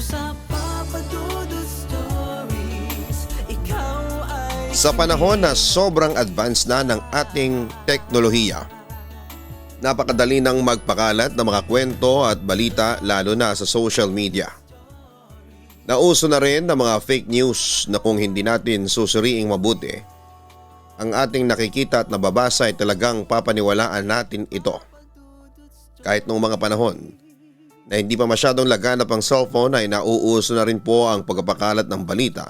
sa Papa Dudut Stories. Ikaw ay Sa panahon na sobrang advanced na ng ating teknolohiya, napakadali nang magpakalat ng mga kwento at balita lalo na sa social media. Nauso na rin ng mga fake news na kung hindi natin susuriing mabuti, ang ating nakikita at nababasa ay talagang papaniwalaan natin ito. Kahit noong mga panahon na hindi pa masyadong laganap ang cellphone ay nauuso na rin po ang pagpapakalat ng balita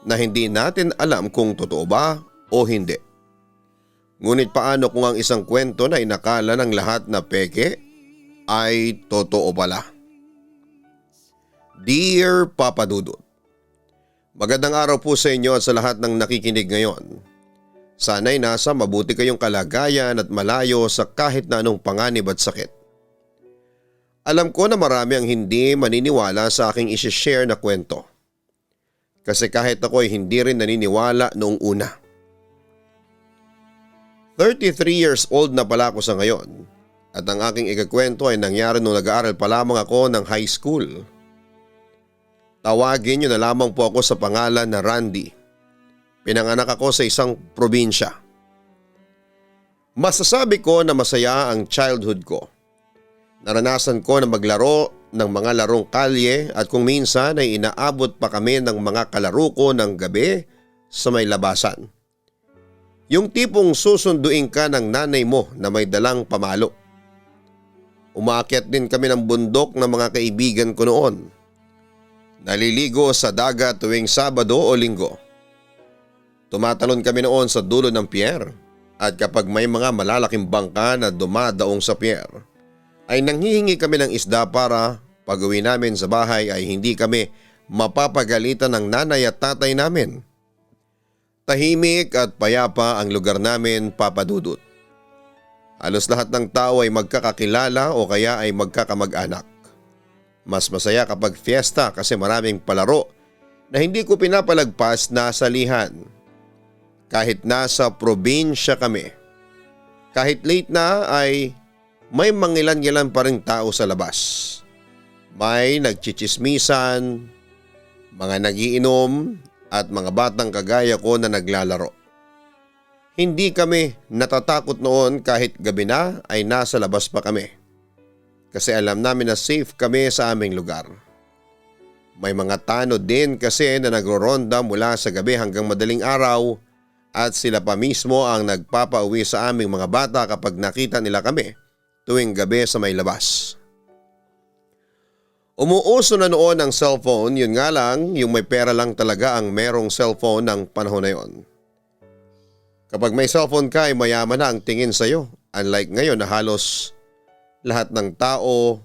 na hindi natin alam kung totoo ba o hindi. Ngunit paano kung ang isang kwento na inakala ng lahat na peke ay totoo pala? Dear Papa Dudut, magandang araw po sa inyo at sa lahat ng nakikinig ngayon. Sana'y nasa mabuti kayong kalagayan at malayo sa kahit na anong panganib at sakit. Alam ko na marami ang hindi maniniwala sa aking isi-share na kwento. Kasi kahit ako ay hindi rin naniniwala noong una. 33 years old na pala ako sa ngayon at ang aking ikakwento ay nangyari nung nag-aaral pa lamang ako ng high school. Tawagin niyo na lamang po ako sa pangalan na Randy. Pinanganak ako sa isang probinsya. Masasabi ko na masaya ang childhood ko. Naranasan ko na maglaro ng mga larong kalye at kung minsan ay inaabot pa kami ng mga kalaro ko ng gabi sa may labasan. Yung tipong susunduin ka ng nanay mo na may dalang pamalo. Umaakyat din kami ng bundok ng mga kaibigan ko noon. Naliligo sa dagat tuwing Sabado o Linggo. Tumatalon kami noon sa dulo ng pier at kapag may mga malalaking bangka na dumadaong sa pier, ay nanghihingi kami ng isda para pag-uwi namin sa bahay ay hindi kami mapapagalitan ng nanay at tatay namin. Tahimik at payapa ang lugar namin, Papa Dudut. Halos lahat ng tao ay magkakakilala o kaya ay magkakamag-anak. Mas masaya kapag fiesta kasi maraming palaro na hindi ko pinapalagpas na salihan. Kahit nasa probinsya kami. Kahit late na ay may mangilan-ngilan pa ring tao sa labas. May nagchichismisan, mga nagiinom at mga batang kagaya ko na naglalaro. Hindi kami natatakot noon kahit gabi na ay nasa labas pa kami. Kasi alam namin na safe kami sa aming lugar. May mga tanod din kasi na nagroronda mula sa gabi hanggang madaling araw at sila pa mismo ang nagpapauwi sa aming mga bata kapag nakita nila kami tuwing gabi sa may labas. Umuuso na noon ang cellphone, yun nga lang yung may pera lang talaga ang merong cellphone ng panahon na yon. Kapag may cellphone ka ay mayaman na ang tingin sa'yo, unlike ngayon na halos lahat ng tao,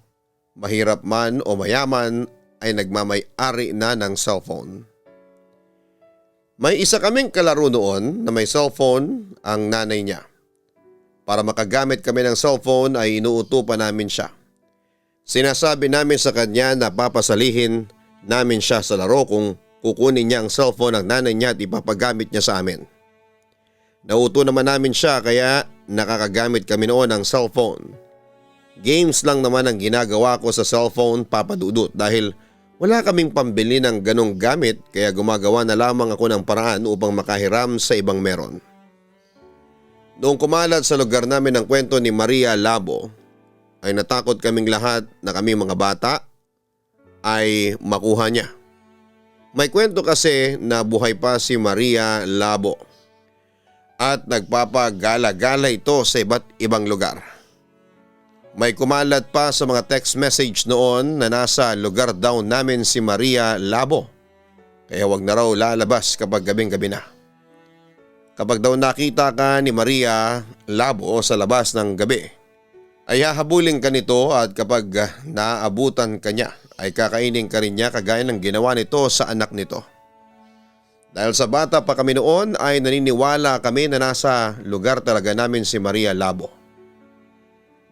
mahirap man o mayaman, ay nagmamay-ari na ng cellphone. May isa kaming kalaro noon na may cellphone ang nanay niya. Para makagamit kami ng cellphone ay inuuto pa namin siya. Sinasabi namin sa kanya na papasalihin namin siya sa laro kung kukunin niya ang cellphone ng nanay niya at ipapagamit niya sa amin. Nauto naman namin siya kaya nakakagamit kami noon ng cellphone. Games lang naman ang ginagawa ko sa cellphone, Papa Dudut, dahil wala kaming pambili ng ganong gamit kaya gumagawa na lamang ako ng paraan upang makahiram sa ibang meron. Noong kumalat sa lugar namin ang kwento ni Maria Labo, ay natakot kaming lahat na kami mga bata ay makuha niya. May kwento kasi na buhay pa si Maria Labo at nagpapagala-gala ito sa iba't ibang lugar. May kumalat pa sa mga text message noon na nasa lugar daw namin si Maria Labo. Kaya wag na raw lalabas kapag gabing-gabi na. Kapag daw nakita ka ni Maria Labo sa labas ng gabi, ay hahabulin ka nito at kapag naabutan ka niya ay kakainin ka rin niya kagaya ng ginawa nito sa anak nito. Dahil sa bata pa kami noon ay naniniwala kami na nasa lugar talaga namin si Maria Labo.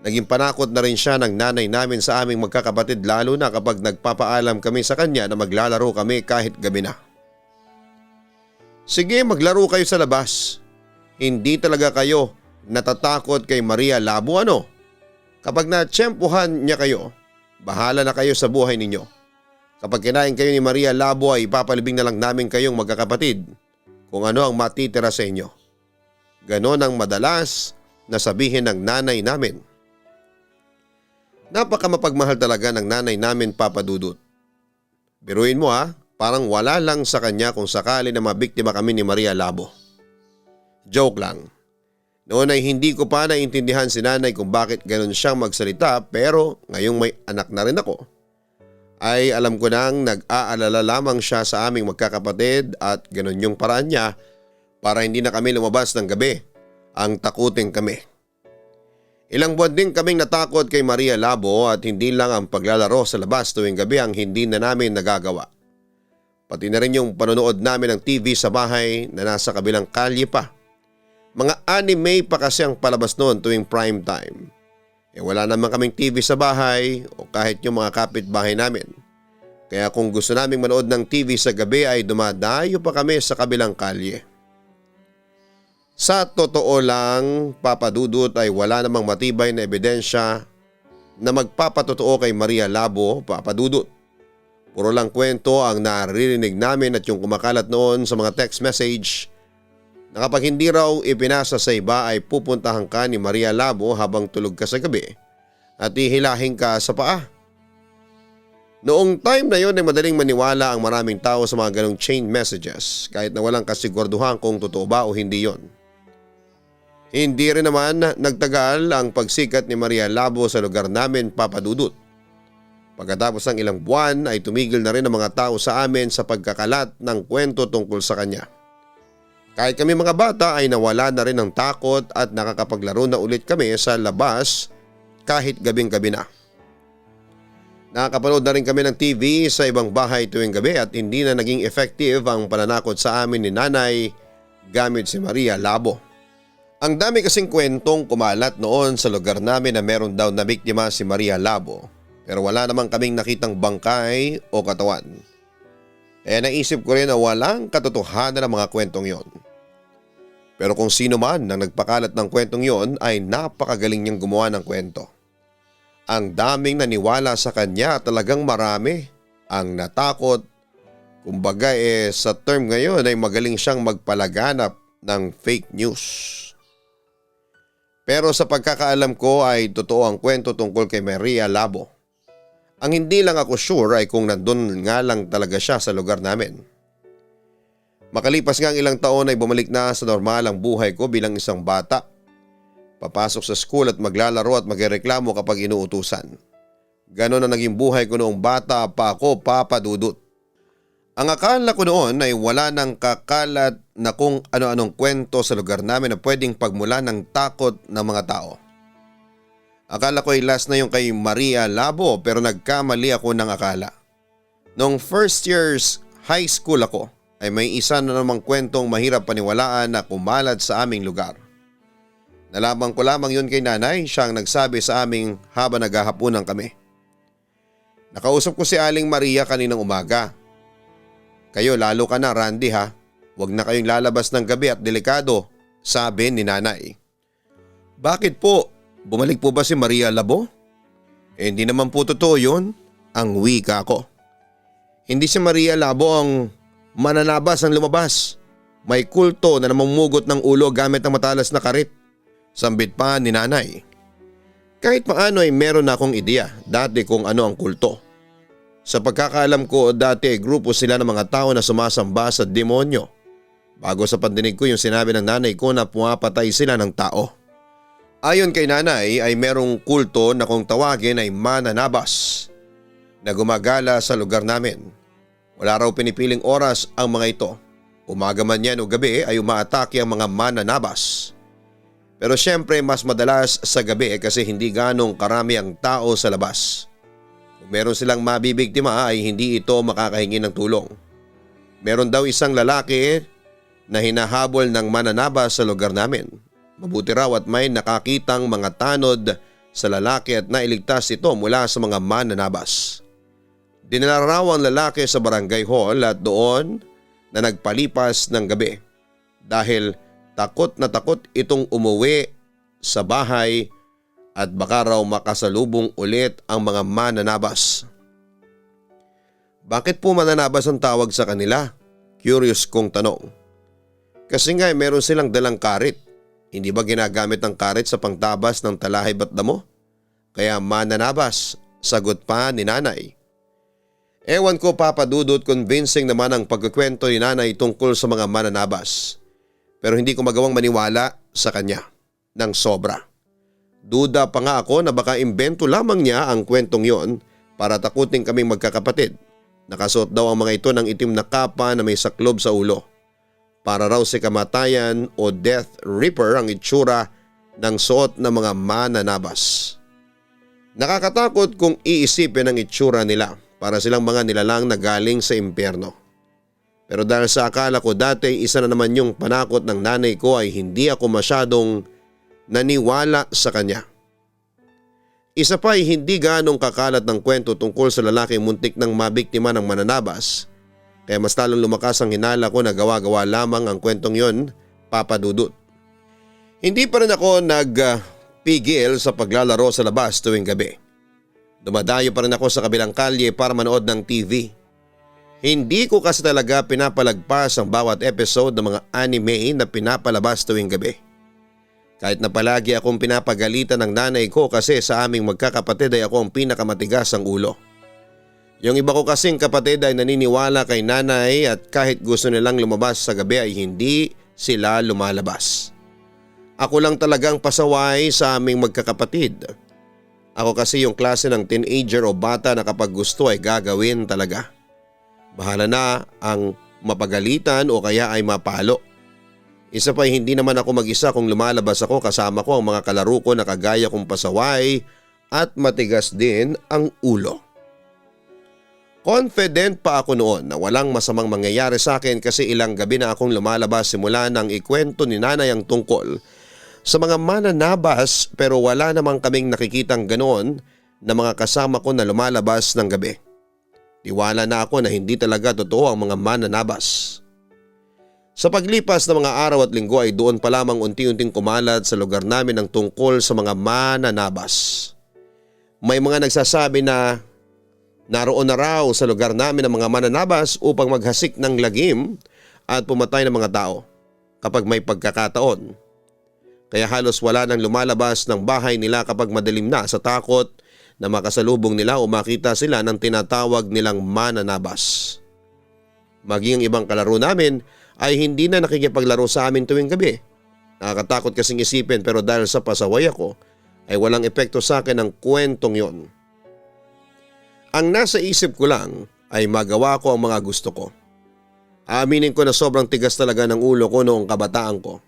Naging panakot na rin siya ng nanay namin sa aming magkakapatid lalo na kapag nagpapaalam kami sa kanya na maglalaro kami kahit gabi na. Sige, maglaro kayo sa labas. Hindi talaga kayo natatakot kay Maria Labo ano? Kapag natsyempohan niya kayo, bahala na kayo sa buhay ninyo. Kapag kinain kayo ni Maria Labo ay ipapalibing na lang namin kayong magkakapatid kung ano ang matitira sa inyo. Ganon ang madalas na sabihin ng nanay namin. Napaka mapagmahal talaga ng nanay namin, Papa Dudut. Biruin mo parang wala lang sa kanya kung sakali na mabiktima kami ni Maria Labo. Joke lang. Noon ay hindi ko pa naintindihan si nanay kung bakit ganon siyang magsalita, pero ngayong may anak na rin ako, ay alam ko nang nag-aalala lamang siya sa aming magkakapatid at ganon yung paraan niya para hindi na kami lumabas ng gabi. Ang takutin kami. Ilang buwan din kaming natakot kay Maria Labo at hindi lang ang paglalaro sa labas tuwing gabi ang hindi na namin nagagawa. Pati na rin yung panonood namin ng TV sa bahay na nasa kabilang kalye pa. Mga anime pa kasi ang palabas noon tuwing prime time. Wala naman kaming TV sa bahay o kahit yung mga kapitbahay namin. Kaya kung gusto naming manood ng TV sa gabi ay dumadayo pa kami sa kabilang kalye. Sa totoo lang, Papa Dudut, ay wala namang matibay na ebidensya na magpapatotoo kay Maria Labo, Papa Dudut. Puro lang kwento ang naririnig namin at yung kumakalat noon sa mga text message na kapag hindi raw ipinasa sa iba ay pupuntahan ka ni Maria Labo habang tulog ka sa gabi at ihilahin ka sa paa. Noong time na yon ay madaling maniwala ang maraming tao sa mga ganong chain messages kahit na walang kasiguraduhan kung totoo ba o hindi yon. Hindi rin naman nagtagal ang pagsikat ni Maria Labo sa lugar namin, Papa Dudut. Pagkatapos ng ilang buwan ay tumigil na rin ang mga tao sa amin sa pagkakalat ng kwento tungkol sa kanya. Kahit kami mga bata ay nawala na rin ng takot at nakakapaglaro na ulit kami sa labas kahit gabing-gabi na. Nakakapanood na rin kami ng TV sa ibang bahay tuwing gabi at hindi na naging effective ang pananakot sa amin ni nanay gamit si Maria Labo. Ang dami kasing kwentong kumalat noon sa lugar namin na meron daw na biktima si Maria Labo pero wala namang kaming nakitang bangkay o katawan. Kaya naisip ko rin na walang katotohanan ng mga kwentong yon. Pero kung sino man ang nagpakalat ng kwentong yon ay napakagaling niyang gumawa ng kwento. Ang daming naniwala sa kanya, talagang marami ang natakot. Kumbaga sa term ngayon ay magaling siyang magpalaganap ng fake news. Pero sa pagkakaalam ko ay totoo ang kwento tungkol kay Maria Labo. Ang hindi lang ako sure ay kung nandun nga lang talaga siya sa lugar namin. Makalipas nga ang ilang taon ay bumalik na sa normal ang buhay ko bilang isang bata. Papasok sa school at maglalaro at magreklamo kapag inuutusan. Ganon na naging buhay ko noong bata pa ako, Papa Dudut. Ang akala ko noon ay wala nang kakalat na kung ano-anong kwento sa lugar namin na pwedeng pagmula ng takot ng mga tao. Akala ko ay last na yung kay Maria Labo pero nagkamali ako ng akala. Noong first years high school ako ay may isa na namang kwentong mahirap paniwalaan na kumalat sa aming lugar. Nalaman ko lamang yun kay nanay, siya ang nagsabi sa aming habang naghahapunan kami. Nakausap ko si Aling Maria kaninang umaga. Kayo lalo ka na, Randy ha. Huwag na kayong lalabas ng gabi at delikado, sabi ni nanay. Bakit po? Bumalik po ba si Maria Labo? Hindi naman po totoo yun, ang wika ko. Hindi si Maria Labo ang mananabas ang lumabas. May kulto na namumugot ng ulo gamit ang matalas na karit. Sambit pa ni nanay. Kahit paano ay meron na akong ideya dati kung ano ang kulto. Sa pagkakaalam ko dati ay grupo sila ng mga tao na sumasamba sa demonyo. Bago sa pandinig ko yung sinabi ng nanay ko na pumapatay sila ng tao. Ayon kay nanay ay merong kulto na kung tawagin ay mananabas na gumagala sa lugar namin. Wala raw pinipiling oras ang mga ito. Umaga man yan o gabi ay umaatake ang mga mananabas. Pero syempre mas madalas sa gabi kasi hindi ganong karami ang tao sa labas. Kung meron silang mabibiktima ay hindi ito makakahingi ng tulong. Meron daw isang lalaki na hinahabol ng mananabas sa lugar namin. Mabuti raw at may nakakitang mga tanod sa lalaki at nailigtas ito mula sa mga mananabas. Dinala raw ang lalaki sa barangay hall at doon na nagpalipas ng gabi dahil takot na takot itong umuwi sa bahay at baka raw makasalubong ulit ang mga mananabas. Bakit po mananabas ang tawag sa kanila? Curious kong tanong. Kasi nga meron silang dalang karit. Hindi ba ginagamit ang karit sa pangtabas ng talahib at damo? Kaya mananabas, sagot pa ni nanay. Ewan ko Papa Dudut, convincing naman ang pagkukwento ni nanay tungkol sa mga mananabas. Pero hindi ko magawang maniwala sa kanya ng sobra. Duda pa nga ako na baka imbento lamang niya ang kwentong yon para takutin kaming magkakapatid. Nakasuot daw ang mga ito ng itim na kapa na may saklob sa ulo. Para raw si kamatayan o Death Reaper ang itsura ng suot ng mga mananabas. Nakakatakot kung iisipin ang itsura nila para silang mga nilalang na galing sa impyerno. Pero dahil sa akala ko dati isa na naman yung panakot ng nanay ko ay hindi ako masyadong naniwala sa kanya. Isa pa ay hindi ganong kakalat ng kwento tungkol sa lalaking muntik ng mabiktima ng mananabas. Kaya mas lalong lumakas ang hinala ko na gawa-gawa lamang ang kwentong yon, Papa Dudut. Hindi pa rin ako nagpigil sa paglalaro sa labas tuwing gabi. Dumadayo pa rin ako sa kabilang kalye para manood ng TV. Hindi ko kasi talaga pinapalagpas ang bawat episode ng mga anime na pinapalabas tuwing gabi. Kahit na palagi akong pinapagalitan ng nanay ko kasi sa aming magkakapatid ay ako ang pinakamatigas ang ulo. Yung iba ko kasing kapatid ay naniniwala kay nanay at kahit gusto nilang lumabas sa gabi ay hindi sila lumalabas. Ako lang talagang pasaway sa aming magkakapatid. Ako kasi yung klase ng teenager o bata na kapag gusto ay gagawin talaga. Bahala na ang mapagalitan o kaya ay mapalo. Isa pa hindi naman ako mag-isa kung lumalabas ako, kasama ko ang mga kalaro ko na kagaya kong pasaway at matigas din ang ulo. Confident pa ako noon na walang masamang mangyayari sa akin kasi ilang gabi na akong lumalabas simula nang ikwento ni nanay ang tungkol sa mga mananabas pero wala namang kaming nakikitang ganoon na mga kasama ko na lumalabas ng gabi. Tiwala na ako na hindi talaga totoo ang mga mananabas. Sa paglipas ng mga araw at linggo ay doon pa lamang unti-unting kumalat sa lugar namin ang tungkol sa mga mananabas. May mga nagsasabi na naroon na raw sa lugar namin ang mga mananabas upang maghasik ng lagim at pumatay ng mga tao kapag may pagkakataon. Kaya halos wala nang lumalabas ng bahay nila kapag madilim na sa takot na makasalubong nila o makita sila ng tinatawag nilang mananabas. Maging ang ibang kalaro namin ay hindi na nakikipaglaro sa amin tuwing gabi. Nakakatakot kasing isipin pero dahil sa pasaway ako ay walang epekto sa akin ang kwentong yon. Ang nasa isip ko lang ay magawa ko ang mga gusto ko. Aminin ko na sobrang tigas talaga ng ulo ko noong kabataan ko.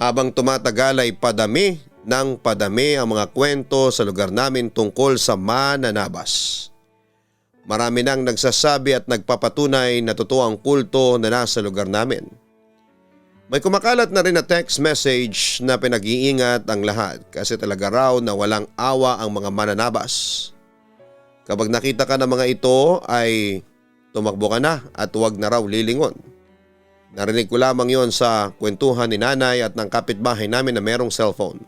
Habang tumatagal ay padami ng padami ang mga kwento sa lugar namin tungkol sa mananabas. Marami nang nagsasabi at nagpapatunay na totoo ang kulto na nasa lugar namin. May kumakalat na rin na text message na pinag-iingat ang lahat kasi talaga raw na walang awa ang mga mananabas. Kapag nakita ka ng mga ito ay tumakbo ka na at huwag na raw lilingon. Narinig ko lamang yon sa kwentuhan ni nanay at ng kapitbahay namin na merong cellphone.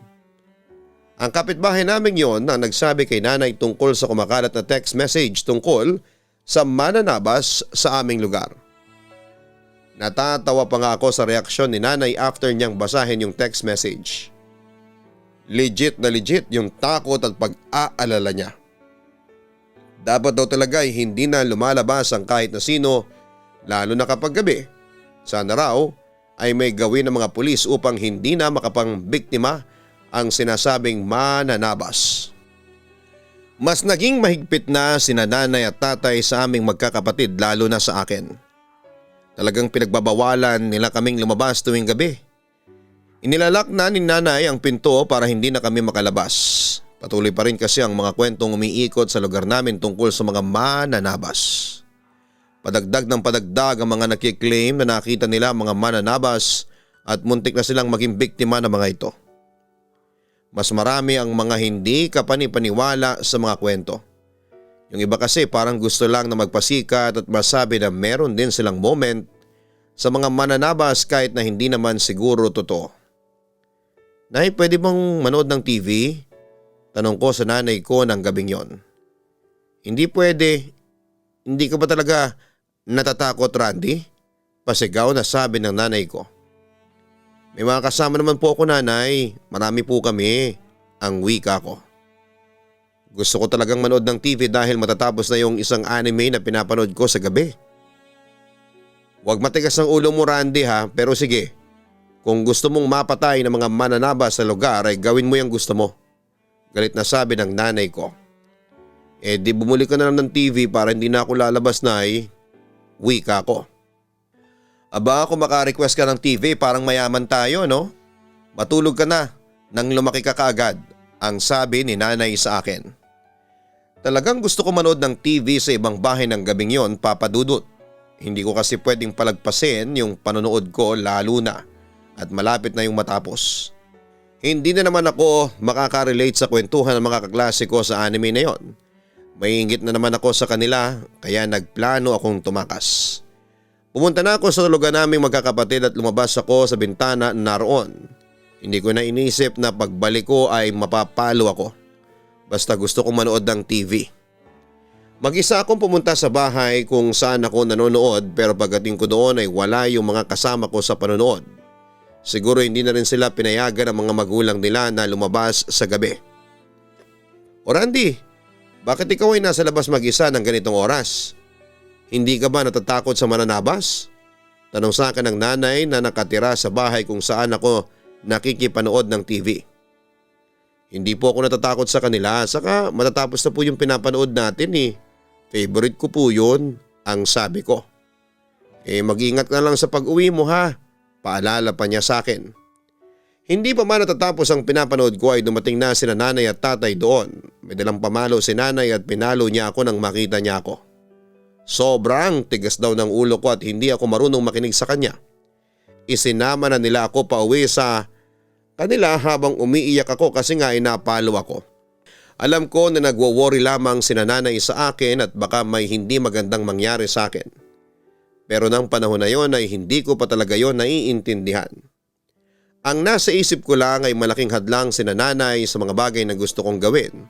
Ang kapitbahay namin yon ang nagsabi kay nanay tungkol sa kumakalat na text message tungkol sa mananabas sa aming lugar. Natatawa pa nga ako sa reaksyon ni nanay after niyang basahin yung text message. Legit na legit yung takot at pag-aalala niya. Dapat daw talaga ay hindi na lumalabas ang kahit na sino lalo na kapag gabi. Sana raw ay may gawin ng mga pulis upang hindi na makapangbiktima ang sinasabing mananabas. Mas naging mahigpit na sina nanay at tatay sa aming magkakapatid lalo na sa akin. Talagang pinagbabawalan nila kaming lumabas tuwing gabi. Inilalak na ni nanay ang pinto para hindi na kami makalabas. Patuloy pa rin kasi ang mga kwentong umiikot sa lugar namin tungkol sa mga mananabas. Padagdag ng padagdag ang mga nakiklaim na nakita nila mga mananabas at muntik na silang maging biktima ng mga ito. Mas marami ang mga hindi kapanipaniwala sa mga kwento. Yung iba kasi parang gusto lang na magpasikat at masabi na meron din silang moment sa mga mananabas kahit na hindi naman siguro totoo. Nay, pwede bang manood ng TV? Tanong ko sa nanay ko ng gabing yon. Hindi pwede. Hindi ka ba talaga natatakot, Randy? Pasigaw na sabi ng nanay ko. May mga kasama naman po ako, nanay. Marami po kami. Ang wika ko. Gusto ko talagang manood ng TV dahil matatapos na yung isang anime na pinapanood ko sa gabi. Huwag matigas ang ulo mo, Randy, ha, pero sige. Kung gusto mong mapatay ng mga mananaba sa lugar ay gawin mo yung gusto mo. Galit na sabi ng nanay ko. Di bumuli ka na lang ng TV para hindi na ako lalabas na wika ko. Aba, kung maka-request ka ng TV parang mayaman tayo, no? Matulog ka na nang lumaki ka kaagad, ang sabi ni nanay sa akin. Talagang gusto ko manood ng TV sa ibang bahay ng gabing yon, Papa Dudut. Hindi ko kasi pwedeng palagpasin yung panonood ko lalo na at malapit na yung matapos. Hindi na naman ako makaka-relate sa kwentuhan ng mga kaklase ko sa anime na yon. Maiinggit na naman ako sa kanila kaya nagplano akong tumakas. Pumunta na ako sa tulugan naming magkakapatid at lumabas ako sa bintana naroon. Hindi ko na inisip na pagbalik ko ay mapapalo ako. Basta gusto kong manood ng TV. Mag-isa akong pumunta sa bahay kung saan ako nanonood pero pagdating ko doon ay wala yung mga kasama ko sa panonood. Siguro hindi na rin sila pinayagan ng mga magulang nila na lumabas sa gabi. O Randy, bakit ikaw ay nasa labas mag-isa ng ganitong oras? Hindi ka ba natatakot sa mananabas? Tanong sa akin ng nanay na nakatira sa bahay kung saan ako nakikipanood ng TV. Hindi po ako natatakot sa kanila, saka matatapos na po yung pinapanood natin. Favorite ko po yun, ang sabi ko. Mag-ingat na lang sa pag-uwi mo, ha? Paalala pa niya sa akin. Hindi pa man natatapos ang pinapanood ko ay dumating na sina nanay at tatay doon. May dalang pamalo si nanay at pinalo niya ako nang makita niya ako. Sobrang tigas daw ng ulo ko at hindi ako marunong makinig sa kanya. Isinama na nila ako pauwi sa kanila habang umiiyak ako kasi nga napalo ako. Alam ko na nagwo-worry lamang sina nanay sa akin at baka may hindi magandang mangyari sa akin. Pero nang panahon na yon ay hindi ko pa talaga yon naiintindihan. Ang nasa isip ko lang ay malaking hadlang sina nanay sa mga bagay na gusto kong gawin.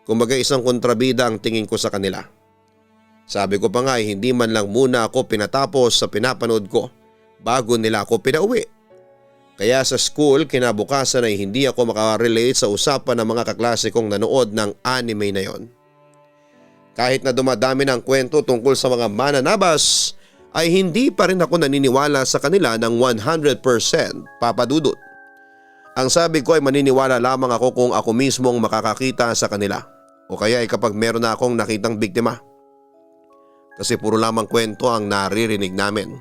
Kumbaga isang kontrabida ang tingin ko sa kanila. Sabi ko pa nga ay hindi man lang muna ako pinatapos sa pinapanood ko bago nila ako pinauwi. Kaya sa school kinabukasan ay hindi ako makarelate sa usapan ng mga kaklase kong nanood ng anime na yon. Kahit na dumadami ng kwento tungkol sa mga mananabas ay hindi pa rin ako naniniwala sa kanila ng 100% papadudot. Ang sabi ko ay maniniwala lamang ako kung ako mismong makakakita sa kanila o kaya ay kapag meron na akong nakitang biktima. Kasi puro lamang kwento ang naririnig namin.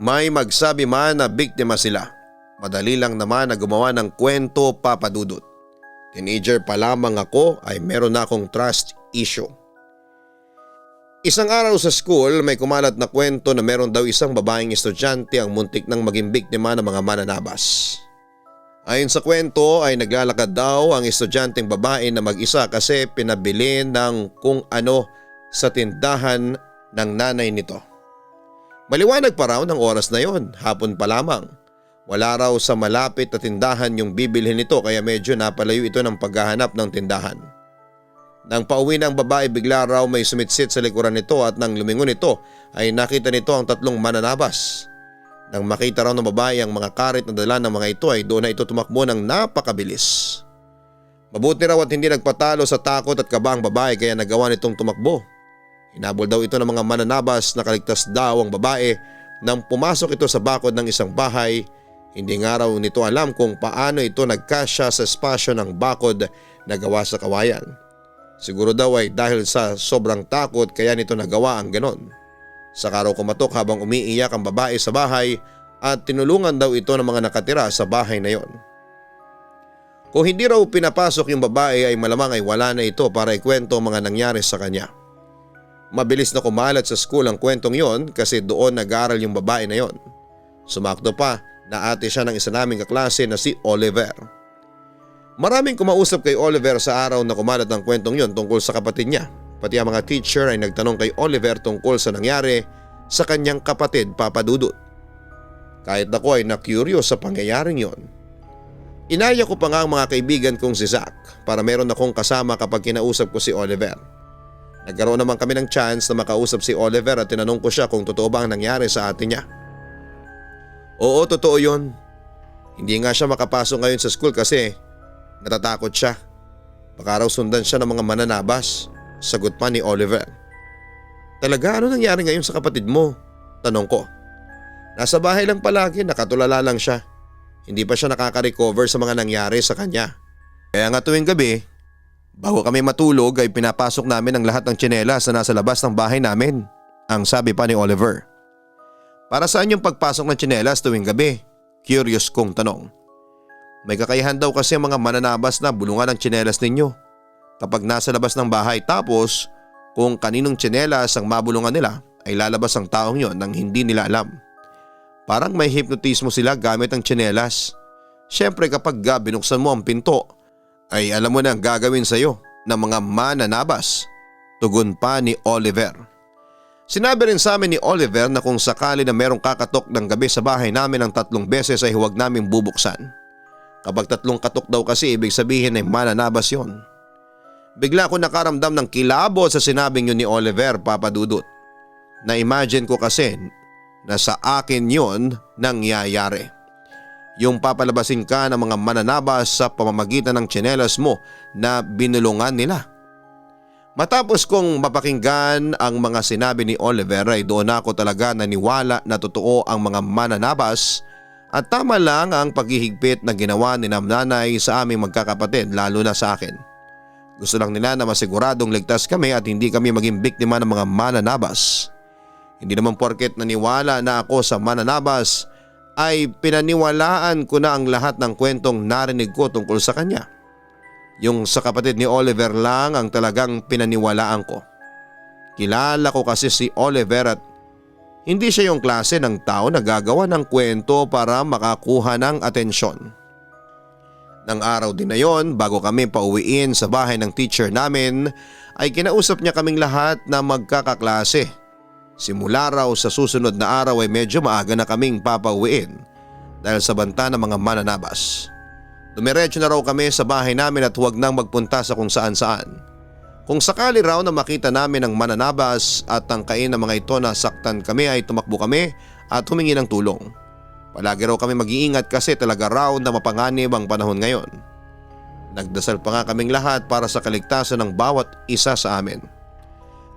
May magsabi man na biktima sila. Madali lang naman na gumawa ng kwento, papadudot. Teenager pa lamang ako ay meron na akong trust issue. Isang araw sa school may kumalat na kwento na meron daw isang babaeng estudyante ang muntik ng maging biktima ng mga mananabas. Ayon sa kwento ay naglalakad daw ang estudyanteng babae na mag-isa kasi pinabili ng kung ano sa tindahan ng nanay nito. Maliwanag pa raw ng oras na yon, hapon pa lamang. Wala raw sa malapit na tindahan yung bibilhin nito kaya medyo napalayo ito ng paghahanap ng tindahan. Nang pauwi ng babae bigla raw may sumitsit sa likuran nito at nang lumingon ito ay nakita nito ang tatlong mananabas. Nang makita raw ng babae ang mga karit na dala ng mga ito ay doon na ito tumakbo ng napakabilis. Mabuti raw at hindi nagpatalo sa takot at kaba ang babae kaya nagawa nitong tumakbo. Hinabol daw ito ng mga mananabas na kaligtas daw ang babae nang pumasok ito sa bakod ng isang bahay. Hindi nga raw nito alam kung paano ito nagkasya sa espasyo ng bakod na gawa sa kawayan. Siguro daw ay dahil sa sobrang takot kaya nito nagawa ang ganon. Saka raw kumatok habang umiiyak ang babae sa bahay at tinulungan daw ito ng mga nakatira sa bahay na yon. Kung hindi raw pinapasok yung babae ay malamang ay wala na ito para ikwento ang mga nangyari sa kanya. Mabilis na kumalat sa school ang kwentong yon kasi doon nag-aaral yung babae na yon. Sumakto pa na ate siya ng isa naming kaklase na si Oliver. Maraming kumausap kay Oliver sa araw na kumalat ng kwentong yon tungkol sa kapatid niya. Pati ang mga teacher ay nagtanong kay Oliver tungkol sa nangyari sa kanyang kapatid, Papa Dudut. Kahit ako ay na-curious sa pangyayaring yon. Inaya ko pa nga ang mga kaibigan kong si Zach para meron akong kasama kapag kinausap ko si Oliver. Nagkaroon naman kami ng chance na makausap si Oliver at tinanong ko siya kung totoo ba ang nangyari sa ate niya. Oo, totoo yun. Hindi nga siya makapasok ngayon sa school kasi natatakot siya. Baka raw sundan siya ng mga mananabas, sagot pa ni Oliver. Talaga, ano nangyari ngayon sa kapatid mo? Tanong ko. Nasa bahay lang palagi, nakatulala lang siya. Hindi pa siya nakaka-recover sa mga nangyari sa kanya. Kaya nga tuwing gabi, bago kami matulog ay pinapasok namin ang lahat ng tsinelas na nasa labas ng bahay namin, ang sabi pa ni Oliver. Para saan yung pagpasok ng tsinelas tuwing gabi? Curious kong tanong. May kakayahan daw kasi ang mga mananabas na bulungan ang tsinelas ninyo kapag nasa labas ng bahay, tapos kung kaninong tsinelas ang mabulungan nila ay lalabas ang taong yon nang hindi nila alam. Parang may hypnotismo sila gamit ang tsinelas. Siyempre kapag binuksan mo ang pinto ay alam mo na ang gagawin sa iyo ng mga mananabas, tugon pa ni Oliver. Sinabi rin sa amin ni Oliver na kung sakali na merong kakatok ng gabi sa bahay namin ng 3 beses ay huwag naming bubuksan. Kapag 3 katok daw kasi ibig sabihin ay mananabas yon. Bigla ako nakaramdam ng kilabot sa sinabing yun ni Oliver, Papa Dudut. Na-imagine ko kasi na sa akin yun nangyayari. Yung papalabasin ka ng mga mananabas sa pamamagitan ng tsinelas mo na binulungan nila. Matapos kong mapakinggan ang mga sinabi ni Oliver ay doon ako talaga naniwala na totoo ang mga mananabas at tama lang ang paghihigpit na ginawa ni nanay sa aming magkakapatid, lalo na sa akin. Gusto lang nila na masiguradong ligtas kami at hindi kami maging biktima ng mga mananabas. Hindi naman porket naniwala na ako sa mananabas ay pinaniwalaan ko na ang lahat ng kwentong narinig ko tungkol sa kanya. Yung sa kapatid ni Oliver lang ang talagang pinaniwalaan ko. Kilala ko kasi si Oliver at hindi siya yung klase ng tao na gagawa ng kwento para makakuha ng atensyon. Nang araw din na yon, bago kami pauwiin sa bahay ng teacher namin ay kinausap niya kaming lahat na magkakaklase. Simula raw sa susunod na araw ay medyo maaga na kaming papauwiin dahil sa banta ng mga mananabas. Dumiretso na raw kami sa bahay namin at huwag nang magpunta sa kung saan saan. Kung sakali raw na makita namin ang mananabas at tangkain ng mga ito na saktan kami ay tumakbo kami at humingi ng tulong. Palagi raw kami mag-iingat kasi talaga raw na mapanganib ang panahon ngayon. Nagdasal pa nga kaming lahat para sa kaligtasan ng bawat isa sa amin.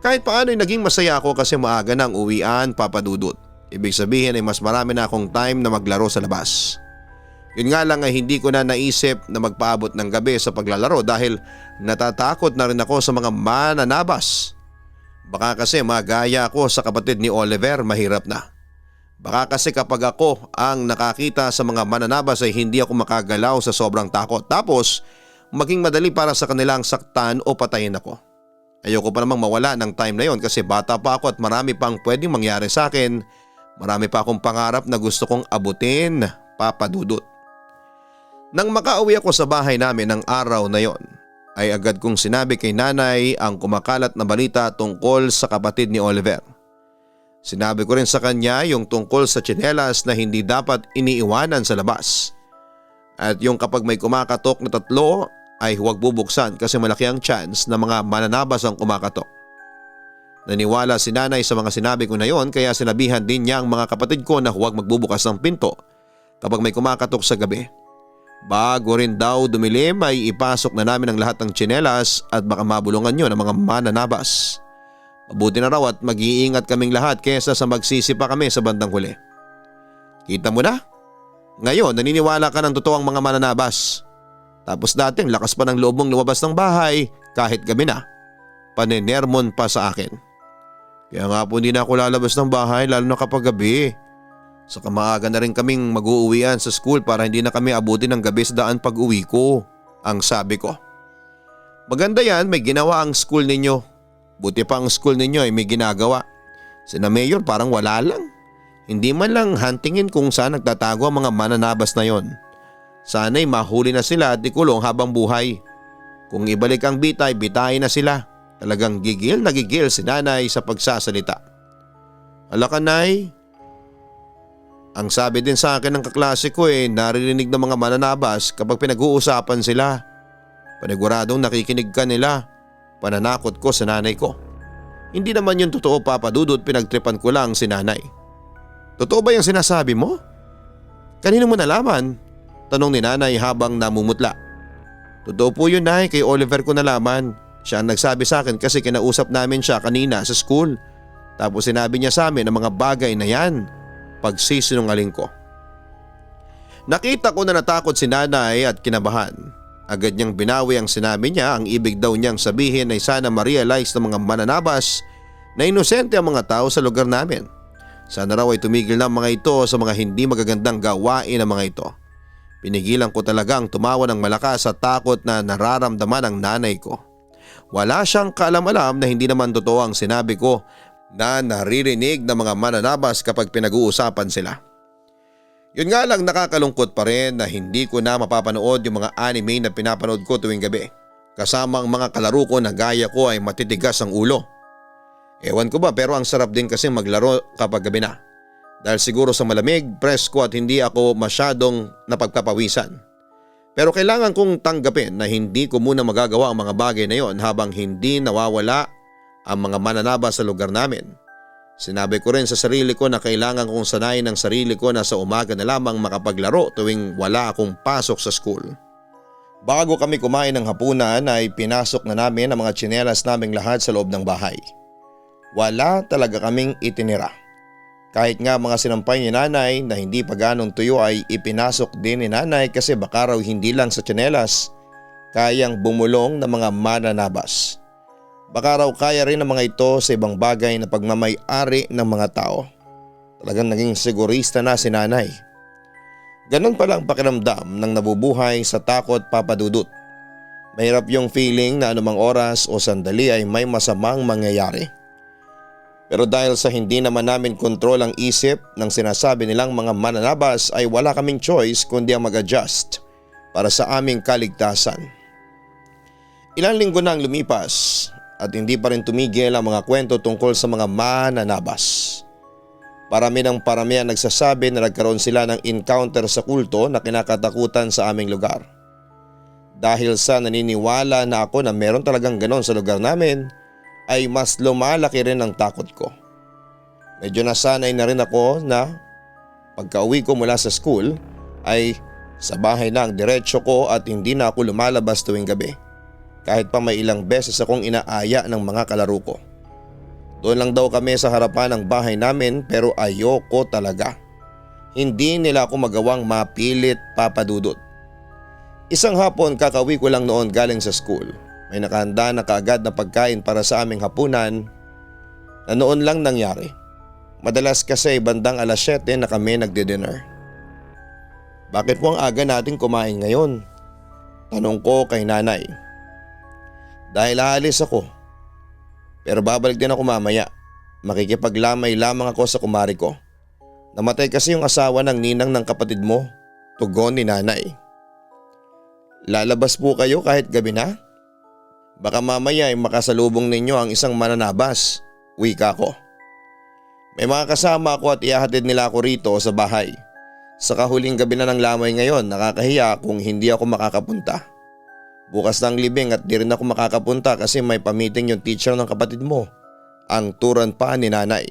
Kahit paano ay naging masaya ako kasi maaga na ang uwian, Papa Dudut. Ibig sabihin ay mas marami na akong time na maglaro sa labas. Yun nga lang ay hindi ko na naisip na magpaabot ng gabi sa paglalaro dahil natatakot na rin ako sa mga mananabas. Baka kasi magaya ako sa kapatid ni Oliver, mahirap na. Baka kasi kapag ako ang nakakita sa mga mananabas ay hindi ako makagalaw sa sobrang takot. Tapos maging madali para sa kanilang saktan o patayin ako. Ayoko pa namang mawala ng time na yon kasi bata pa ako at marami pang pwedeng mangyari sa akin. Marami pa akong pangarap na gusto kong abutin, Papa Dudut. Nang makauwi ako sa bahay namin ng araw na yon, ay agad kong sinabi kay nanay ang kumakalat na balita tungkol sa kapatid ni Oliver. Sinabi ko rin sa kanya yung tungkol sa tsinelas na hindi dapat iniiwanan sa labas. At yung kapag may kumakatok na 3 ay huwag bubuksan kasi malaki ang chance na mga mananabas ang kumakatok. Naniwala si nanay sa mga sinabi ko na yon kaya sinabihan din niya ang mga kapatid ko na huwag magbubukas ng pinto kapag may kumakatok sa gabi. Bago rin daw dumilim ay ipasok na namin ang lahat ng tsinelas at baka mabulungan yun ng mga mananabas. Mabuti na raw at mag-iingat kaming lahat kaysa sa magsisi pa kami sa bandang huli. Kita mo na? Ngayon naniniwala ka ng totoong mga mananabas. Tapos dating lakas pa ng loob mong lumabas ng bahay kahit gabi na. Panenermon pa sa akin. Kaya nga po hindi na ako lalabas ng bahay lalo na kapag gabi. Saka maaga na rin kaming mag-uuwian sa school para hindi na kami abutin ng gabi sa daan pag uwi ko, ang sabi ko. Maganda yan, may ginawa ang school ninyo. Buti pa ang school ninyo ay may ginagawa. Sina Mayor parang wala lang. Hindi man lang huntingin kung saan nagtatago ang mga mananabas na yon. Sana'y mahuli na sila at ikulong habang buhay. Kung ibalik ang bitay, bitayin na sila. Talagang gigil na gigil si nanay sa pagsasalita. Alaka nay. Ang sabi din sa akin ng kaklase ko naririnig ng mga mananabas kapag pinag-uusapan sila. Paniguradong nakikinig ka nila. Pananakot ko sa nanay ko. Hindi naman yun totoo, Papa Dudut, pinagtripan ko lang si nanay. Totoo ba yung sinasabi mo? Kanino mo nalaman? Tanong ni nanay habang namumutla. Totoo po yun, Nay, kay Oliver ko nalaman. Siya ang nagsabi sa akin kasi kinausap namin siya kanina sa school. Tapos sinabi niya sa amin ang mga bagay na yan. Pagsisinungaling ko. Nakita ko na natakot si nanay at kinabahan. Agad niyang binawi ang sinabi niya. Ang ibig daw niyang sabihin ay sana ma-realize ng mga mananabas na inosente ang mga tao sa lugar namin. Sana raw ay tumigil na ang mga ito sa mga hindi magagandang gawain ng mga ito. Pinigilan ko talagang tumawa ng malakas sa takot na nararamdaman ng nanay ko. Wala siyang kaalam-alam na hindi naman totoo ang sinabi ko na naririnig ng mga mananabas kapag pinag-uusapan sila. Yun nga lang, nakakalungkot pa rin na hindi ko na mapapanood yung mga anime na pinapanood ko tuwing gabi. Kasama ang mga kalaro ko na gaya ko ay matitigas ang ulo. Ewan ko ba, pero ang sarap din kasi maglaro kapag gabi na. Dahil siguro sa malamig, presko at hindi ako masyadong napagpapawisan. Pero kailangan kong tanggapin na hindi ko muna magagawa ang mga bagay na yon habang hindi nawawala ang mga mananabas sa lugar namin. Sinabi ko rin sa sarili ko na kailangan kong sanayin ang sarili ko na sa umaga na lamang makapaglaro tuwing wala akong pasok sa school. Bago kami kumain ng hapunan ay pinasok na namin ang mga tsinelas naming lahat sa loob ng bahay. Wala talaga kaming itinira. Kahit nga mga sinampay ni nanay na hindi pa ganong tuyo ay ipinasok din ni nanay kasi baka raw hindi lang sa tsinelas kayang bumulong ng mga mananabas. Baka raw kaya rin ng mga ito sa ibang bagay na pagmamay-ari ng mga tao. Talagang naging sigurista na si nanay. Ganon pala ang pakiramdam ng nabubuhay sa takot, Papa Dudut. Mahirap yung feeling na anumang oras o sandali ay may masamang mangyayari. Pero dahil sa hindi naman namin kontrol ang isip ng sinasabi nilang mga mananabas ay wala kaming choice kundi ang mag-adjust para sa aming kaligtasan. Ilang linggo na ang lumipas at hindi pa rin tumigil ang mga kwento tungkol sa mga mananabas. Parami ng parami ang nagsasabi na nagkaroon sila ng encounter sa kulto na kinakatakutan sa aming lugar. Dahil sa naniniwala na ako na meron talagang ganon sa lugar namin, ay mas lumalaki rin ang takot ko. Medyo nasanay na rin ako na pagka-uwi ko mula sa school ay sa bahay na ang diretsyo ko at hindi na ako lumalabas tuwing gabi. Kahit pa may ilang beses akong inaaya ng mga kalaro ko. Doon lang daw kami sa harapan ng bahay namin pero ayoko talaga. Hindi nila ako magawang mapilit, Papa Dudut. Isang hapon kakauwi ko lang noon galing sa school. May nakahanda na kaagad na pagkain para sa aming hapunan na noon lang nangyari. Madalas kasi bandang alas 7 na kami nagdi-dinner. Bakit po ang aga natin kumain ngayon? Tanong ko kay nanay. Dahil aalis ako. Pero babalik din ako mamaya. Makikipaglamay lamang ako sa kumari ko. Namatay kasi yung asawa ng ninang ng kapatid mo. Tugon ni nanay. Lalabas po kayo kahit gabi na? Baka mamaya ay makasalubong ninyo ang isang mananabas. Wika ko. May mga kasama ako at ihahatid nila ako rito sa bahay. Sa kahuling gabi na ng lamay ngayon, nakakahiya kung hindi ako makakapunta. Bukas ng libing at di rin ako makakapunta kasi may pamiting yung teacher ng kapatid mo. Ang turan pa ni nanay.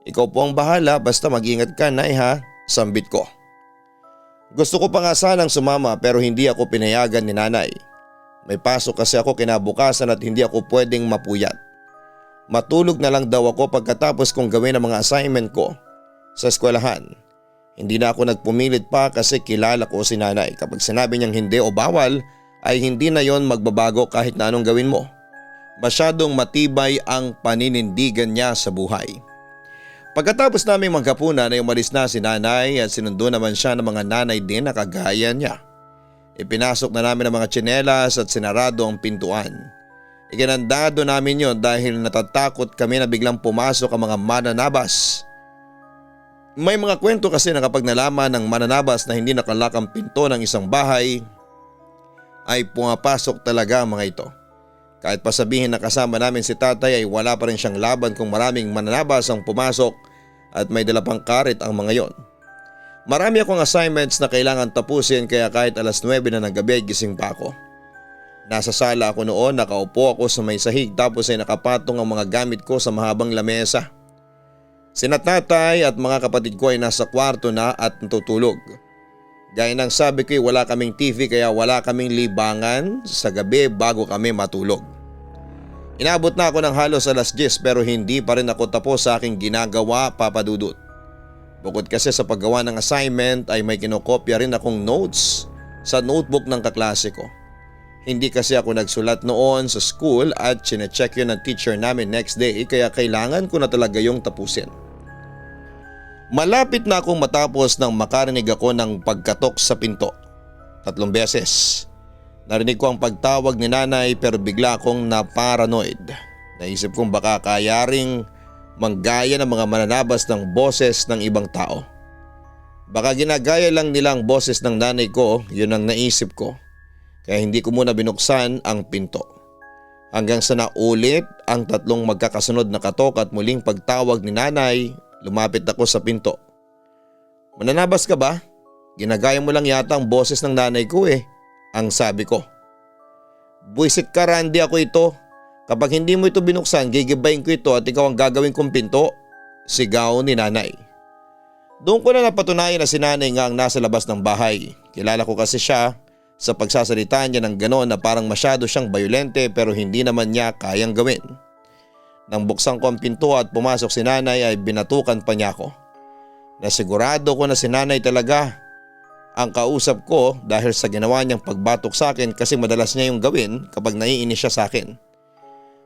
Ikaw po ang bahala basta mag-ingat ka, Nay, ha? Sambit ko. Gusto ko pa nga sanang sumama pero hindi ako pinayagan ni nanay. May pasok kasi ako kinabukasan at hindi ako pwedeng mapuyat. Matulog na lang daw ako pagkatapos kong gawin ang mga assignment ko sa eskwelahan. Hindi na ako nagpumilit pa kasi kilala ko si nanay. Kapag sinabi niyang hindi o bawal ay hindi na yon magbabago kahit na anong gawin mo. Masyadong matibay ang paninindigan niya sa buhay. Pagkatapos namin maghapunan ay umalis na si nanay at sinundo naman siya ng mga nanay din na kagaya niya. Ipinasok na namin ang mga tsinelas at sinarado ang pintuan. Ikinandado namin yon dahil natatakot kami na biglang pumasok ang mga mananabas. May mga kwento kasi na kapag nalaman ng mananabas na hindi nakalak ang pinto ng isang bahay, ay pumapasok talaga ang mga ito. Kahit pa sabihin na kasama namin si tatay ay wala pa rin siyang laban kung maraming mananabas ang pumasok at may dala pang karit ang mga yon. Marami akong assignments na kailangan tapusin kaya kahit alas 9 na ng gabi ay gising pa ako. Nasa sala ako noon, nakaupo ako sa may sahig tapos ay nakapatong ang mga gamit ko sa mahabang lamesa. Sina tatay at mga kapatid ko ay nasa kwarto na at natutulog. Gaya ng sabi ko, wala kaming TV kaya wala kaming libangan sa gabi bago kami matulog. Inabot na ako ng halos alas 10 pero hindi pa rin ako tapos sa aking ginagawa, Papa Dudut. Bukod kasi sa paggawa ng assignment ay may kinokopya rin akong notes sa notebook ng kaklase ko. Hindi kasi ako nagsulat noon sa school at chinecheck yun ng teacher namin next day kaya kailangan ko na talaga yung tapusin. Malapit na akong matapos nang makarinig ako ng pagkatok sa pinto. 3 beses. Narinig ko ang pagtawag ni nanay pero bigla akong naparanoid. Naisip kong baka kayaring manggaya ng mga mananabas ng boses ng ibang tao. Baka ginagaya lang nilang boses ng nanay ko, yun ang naisip ko. Kaya hindi ko muna binuksan ang pinto. Hanggang sa naulit ang 3 magkakasunod na katok at muling pagtawag ni nanay, lumapit ako sa pinto. Mananabas ka ba? Ginagaya mo lang yata ang boses ng nanay ko ang sabi ko. Buisit ka Randy, ako ito. Kapag hindi mo ito binuksan, gigibayin ko ito at ikaw ang gagawin kong pinto. Sigaw ni nanay. Doon ko na napatunayan na si nanay nga ang nasa labas ng bahay. Kilala ko kasi siya sa pagsasalita niya ng gano'n na parang masyado siyang bayolente pero hindi naman niya kayang gawin. Nang buksan ko ang pinto at pumasok si nanay ay binatukan pa niya ako. Nasigurado ko na si nanay talaga ang kausap ko dahil sa ginawa niyang pagbatok sa akin kasi madalas niya yung gawin kapag naiinis siya sa akin.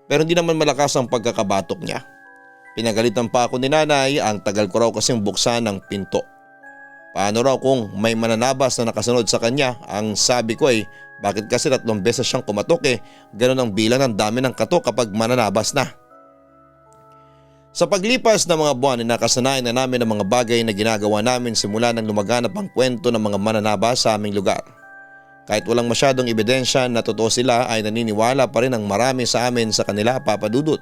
Pero hindi naman malakas ang pagkakabatok niya. Pinagalitan pa ako ni nanay, ang tagal ko raw kasing buksan ng pinto. Paano raw kung may mananabas na nakasunod sa kanya? Ang sabi ko ay bakit kasi 3 beses siyang kumatok ganun ang bilang ng dami ng katok kapag mananabas na. Sa paglipas ng mga buwan ay nakasanayan na namin ang mga bagay na ginagawa namin simula nang lumaganap ang kwento ng mga mananabas sa aming lugar. Kahit walang masyadong ebidensya na totoo sila ay naniniwala pa rin ang marami sa amin sa kanila, Papa Dudut.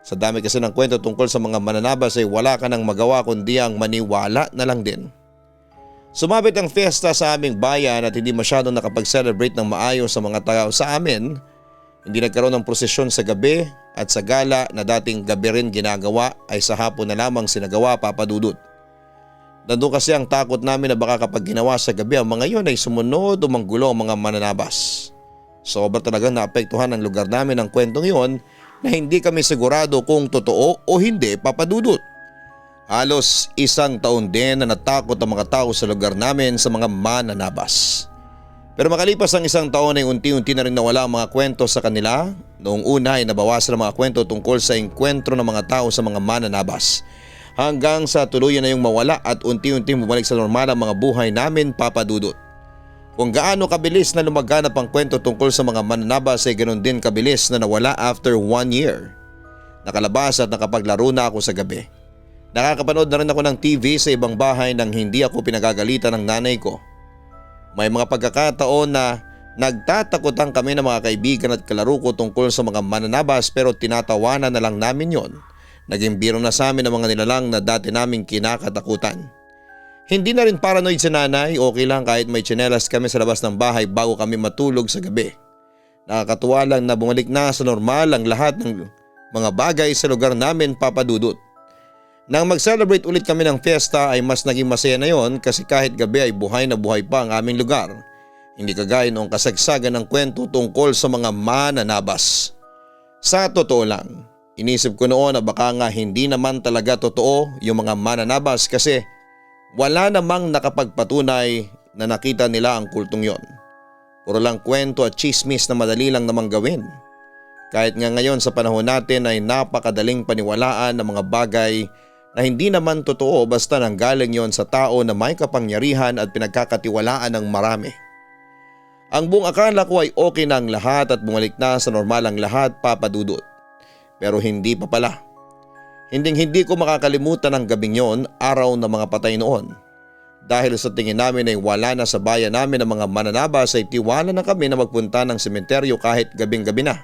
Sa dami kasi ng kwento tungkol sa mga mananabas ay wala ka nang magawa kundi ang maniwala na lang din. Sumabit ang fiesta sa aming bayan at hindi masyadong nakapag-celebrate ng maayos sa mga tao sa amin. Hindi nagkaroon ng prosesyon sa gabi at sa gala na dating gabi rin ginagawa ay sa hapon na lamang sinagawa, Papa Dudut. Nandun kasi ang takot namin na baka kapag ginawa sa gabi ang mga yon ay sumunod o manggulo ang mga mananabas. Sobra talagang naapektuhan ang lugar namin ng kwentong yon na hindi kami sigurado kung totoo o hindi, Papa Dudut. Halos 1 taon din na natakot ang mga tao sa lugar namin sa mga mananabas. Pero makalipas ang 1 taon ay unti-unti na rin nawala ang mga kwento sa kanila. Noong una ay nabawasan ang mga kwento tungkol sa engkwentro ng mga tao sa mga mananabas. Hanggang sa tuluyan na yung mawala at unti-unti bumalik sa normal ang mga buhay namin, Papa Dudut. Kung gaano kabilis na lumaganap ang kwento tungkol sa mga mananabas ay ganoon din kabilis na nawala after 1 year. Nakalabas at nakapaglaro na ako sa gabi. Nakakapanood na rin ako ng TV sa ibang bahay nang hindi ako pinagagalitan ng nanay ko. May mga pagkakataon na nagtatakutan kami ng mga kaibigan at kalaro ko tungkol sa mga mananabas pero tinatawanan na lang namin yon. Naging biro na sa amin ang mga nilalang na dati naming kinakatakutan. Hindi na rin paranoid si nanay, okay lang kahit may tsinelas kami sa labas ng bahay bago kami matulog sa gabi. Nakakatuwa lang na bumalik na sa normal ang lahat ng mga bagay sa lugar namin, Papa Dudut. Nang mag-celebrate ulit kami ng fiesta ay mas naging masaya na yon kasi kahit gabi ay buhay na buhay pa ang aming lugar. Hindi kagaya noong kasagsagan ng kwento tungkol sa mga mananabas. Sa totoo lang, inisip ko noon na baka nga hindi naman talaga totoo yung mga mananabas kasi wala namang nakapagpatunay na nakita nila ang kultong yon. Puro lang kwento at chismis na madali lang namang gawin. Kahit nga ngayon sa panahon natin ay napakadaling paniwalaan ng mga bagay na hindi naman totoo basta nanggaling yon sa tao na may kapangyarihan at pinagkakatiwalaan ng marami. Ang buong akala ko ay okay na ang lahat at bumalik na sa normal ang lahat, Papa Dudut. Pero hindi pa pala. Hindi ko makakalimutan ang gabing yon, araw ng mga patay noon. Dahil sa tingin namin ay wala na sa bayan namin ang mga mananabas ay tiwala na kami na magpunta ng sementeryo kahit gabing-gabi na.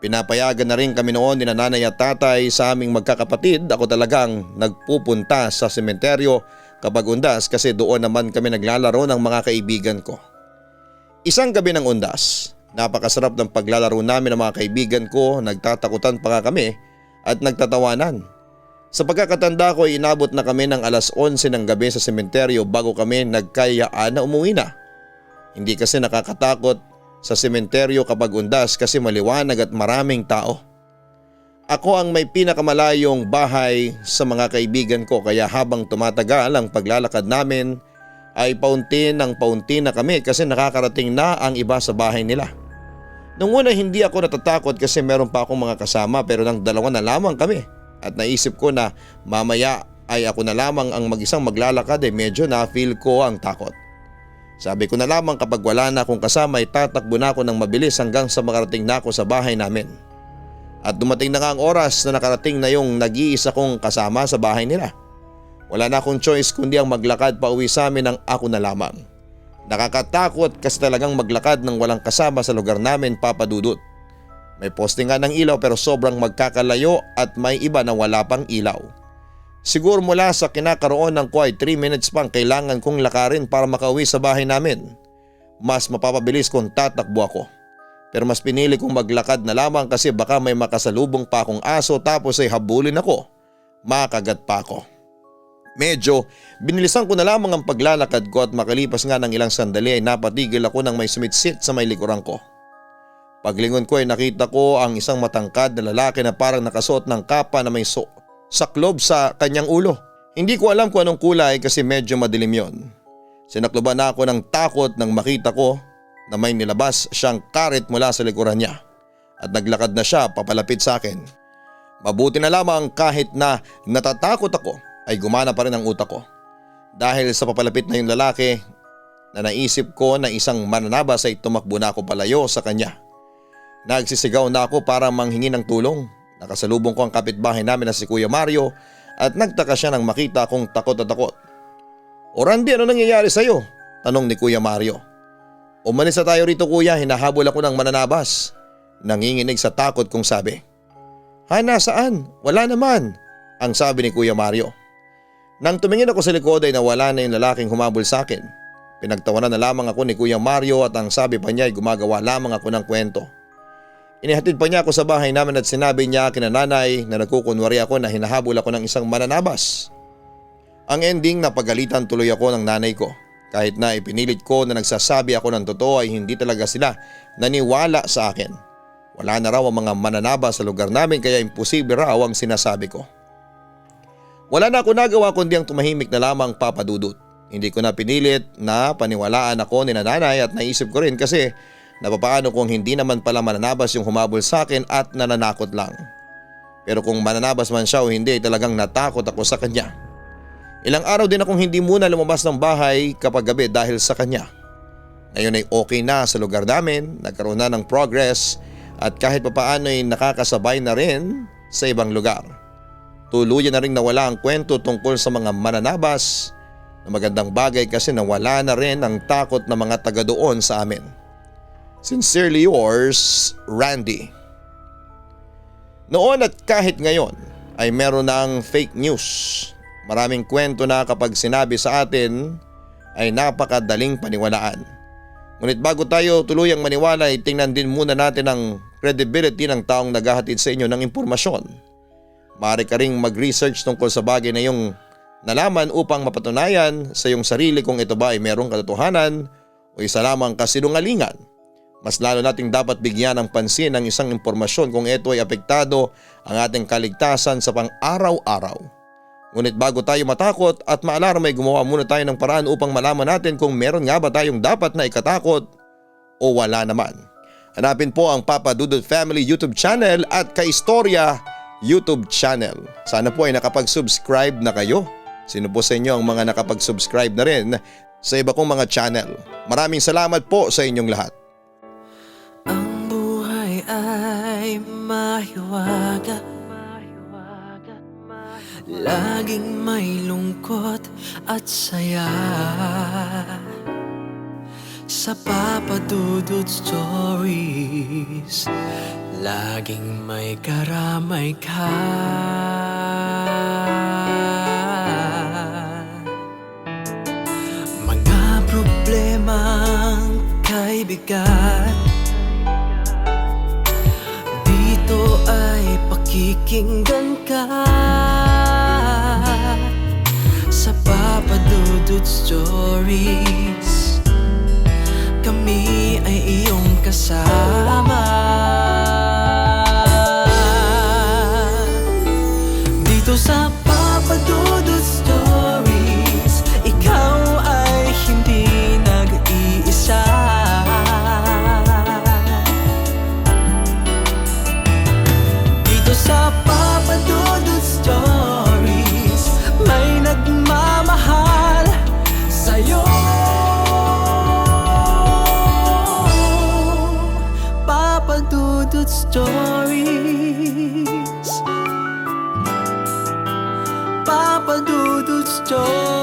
Pinapayagan na rin kami noon ni nanay at tatay sa aming magkakapatid. Ako talagang nagpupunta sa sementeryo kapag undas kasi doon naman kami naglalaro ng mga kaibigan ko. Isang gabi ng undas, napakasarap ng paglalaro namin ng mga kaibigan ko, nagtatakutan pa nga kami at nagtatawanan. Sa pagkakatanda ko ay inabot na kami ng alas 11 ng gabi sa sementeryo bago kami nagkayaan na umuwi na. Hindi kasi nakakatakot sa sementeryo kapag undas kasi maliwanag at maraming tao. Ako ang may pinakamalayong bahay sa mga kaibigan ko kaya habang tumatagal ang paglalakad namin ay paunti na kami kasi nakakarating na ang iba sa bahay nila. Nung una hindi ako natatakot kasi meron pa akong mga kasama pero nang dalawa na lamang kami at naisip ko na mamaya ay ako na lamang ang mag-isang maglalakad medyo na-feel ko ang takot. Sabi ko na lamang kapag wala na akong kasama ay tatakbo na ako ng mabilis hanggang sa makarating na ako sa bahay namin. At dumating na nga ang oras na nakarating na yung nag-iisa kong kasama sa bahay nila. Wala na akong choice kundi ang maglakad pa uwi sa amin ng ako na lamang. Nakakatakot kasi talagang maglakad ng walang kasama sa lugar namin, Papa Dudut. May poste nga ng ilaw pero sobrang magkakalayo at may iba na wala pang ilaw. Siguro mula sa kinakaroon ng ko ay 3 minutes pang kailangan kong lakarin para makauwi sa bahay namin. Mas mapapabilis kung tatakbo ako. Pero mas pinili kong maglakad na lamang kasi baka may makasalubong pa akong aso tapos ay habulin ako. Makagat pa ako. Medyo binilisan ko na lamang ang paglalakad ko at makalipas nga ng ilang sandali ay napatigil ako ng may sumitsit sa may likuran ko. Paglingon ko ay nakita ko ang isang matangkad na lalaki na parang nakasuot ng kapa na may saklob sa kanyang ulo. Hindi ko alam kung anong kulay kasi medyo madilim yon. Sinakloban na ako ng takot nang makita ko na may nilabas siyang karet mula sa likuran niya at naglakad na siya papalapit sa akin. Mabuti na lamang kahit na natatakot ako ay gumana pa rin ang utak ko. Dahil sa papalapit na yung lalaki na naisip ko na isang mananabas ay tumakbo na ako palayo sa kanya. Nagsisigaw na ako para manghingi ng tulong. Nakasalubong ko ang kapitbahay namin na si Kuya Mario at nagtaka siya nang makita akong takot na takot. "O Randy, ano nangyayari sa'yo?" tanong ni Kuya Mario. "Umalis na tayo rito kuya, hinahabol ako ng mananabas." Nanginginig sa takot kong sabi. "Ha, nasaan? Wala naman," ang sabi ni Kuya Mario. Nang tumingin ako sa likod ay nawala na yung lalaking humabol sa akin. Pinagtawanan na lamang ako ni Kuya Mario at ang sabi pa niya ay gumagawa lamang ako ng kwento. Inihatid pa niya ako sa bahay namin at sinabi niya kina nanay na nagkukunwari ako na hinahabol ako ng isang mananabas. Ang ending, napagalitan tuloy ako ng nanay ko. Kahit na ipinilit ko na nagsasabi ako ng totoo ay hindi talaga sila naniwala sa akin. Wala na raw ang mga mananabas sa lugar namin kaya imposible raw ang sinasabi ko. Wala na ako nagawa kundi ang tumahimik na lamang, Papa Dudut. Hindi ko na pinilit na paniwalaan ako ni nanay at naisip ko rin kasi napapaano kung hindi naman pala mananabas yung humabol sa akin at nananakot lang. Pero kung mananabas man siya o hindi ay talagang natakot ako sa kanya. Ilang araw din akong hindi muna lumabas ng bahay kapag gabi dahil sa kanya. Ngayon ay okay na sa lugar namin, nagkaroon na ng progress at kahit papaano ay nakakasabay na rin sa ibang lugar. Tuluyan na rin nawala ang kwento tungkol sa mga mananabas na magandang bagay kasi nawala na rin ang takot ng mga taga doon sa amin. Sincerely yours, Randy. Noon at kahit ngayon ay meron ng fake news. Maraming kwento na kapag sinabi sa atin ay napakadaling paniwalaan. Ngunit bago tayo tuluyang maniwala ay tingnan din muna natin ang credibility ng taong naghahatid sa inyo ng impormasyon. Maaari ka ring mag-research tungkol sa bagay na iyong nalaman upang mapatunayan sa iyong sarili kung ito ba ay merong katotohanan o isa lamang kasinungalingan. Mas lalo nating dapat bigyan ng pansin ang isang impormasyon kung ito ay apektado ang ating kaligtasan sa pang-araw-araw. Ngunit bago tayo matakot at maalarma ay gumawa muna tayo ng paraan upang malaman natin kung meron nga ba tayong dapat na ikatakot o wala naman. Hanapin po ang Papa Dudut Family YouTube channel at Kaistorya YouTube channel. Sana po ay nakapag-subscribe na kayo. Sino po sa inyo ang mga nakapag-subscribe na rin sa iba kong mga channel? Maraming salamat po sa inyong lahat. Ang buhay ay mahiwaga, laging may lungkot at saya. Sa Papa Dudut Stories, laging may karamay ka. Mga problemang kay ay bigat, dito ay pakikinggan ka. Sa Papa Dudut Stories, kami ay iyong kasama. Dito sa Papa Dudut Stories, ikaw ay hindi nag-iisa. Dito sa Papa Dudut Stories, may nagmamahal sa'yo. Papa Dudut Stories, Papa Dudut Stories.